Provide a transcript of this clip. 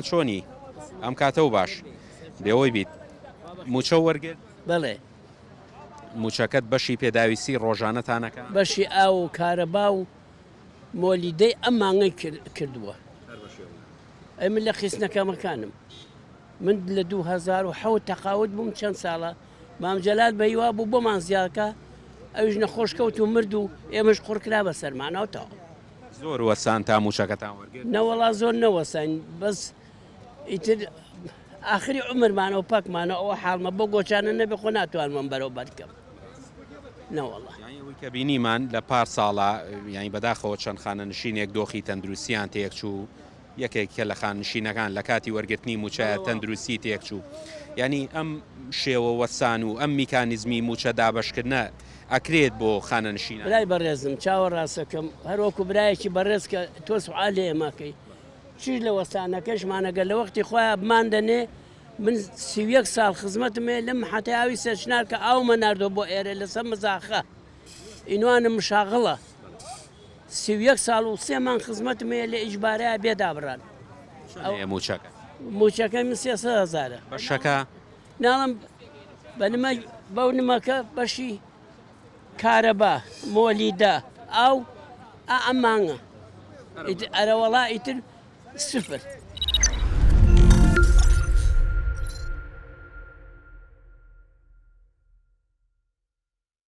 چۆنی ئەم کاتەوە باش لێەوەی بیت موچە وەرگرت بەڵێ موچەکەت بەشی پێداویستی ڕۆژانەتانەکە بەشی ئاو و کارەبا و مۆلیدەی ئەم مانگەی کردووە. ئەمە لە خستنەکەمەکانم من لە 2010 تەقاوت بووم چەند ساڵە مامجەلات بەیوا بوو بۆمان زیاکە ئەویش نەخۆشکەوت و مرد و ئێمەش قڕکرا بە سەرمانەوەتەوە زۆر وەسان تا موچەکەتان وەرگرت نەوەڵا زۆر نەوەسان بەس ئیتر ئاخری عمرمانەوە پاکمانە ئەوە حاڵمە بۆ گۆچانە نەبێ خۆ ناتوانمان بەرەو بەرکەم نەوەڵا ئەوەی کە بینیمان لە پار ساڵە یانی بەداخەوە چەند خانە نشینێک دۆخی تەندروستیان تێکچوو یەکێکە لە خاننشینەکان لە کاتی وەرگرتنی موچە تەندروستی تێکچوو ینی ئەم شێوە وەسان و ئەم میکانیزمی موچە دابشکردنە ئەکرێت بۆ خانە نشینە برای بەڕێزم چاوە ڕاستەکەم هەروەکو برایەکی بەڕێز کە تۆ سوعال لێ ماکەی چیش لە وەستانەکەشمانەگە لە وەختی خۆیان بمان دەنێ من 31 ساڵ خزمەتمێ لەم حتەیاوی سەرچنار کە ئاومە ناردۆ بۆ ئێرە لەسەر مزاخە ئینوانم مشاغڵە 31 ساڵ و 3 مان خزمەتمێ لە ئیجبارەیە بێدابڕان موچەکە موچەکەی من 300,000 بەشەکە ناڵم بەنمە بەو نمەکە بەشی کارەبا مۆلیدا ئاو ئەمانگە ئەرەوەڵا ئیتر سفر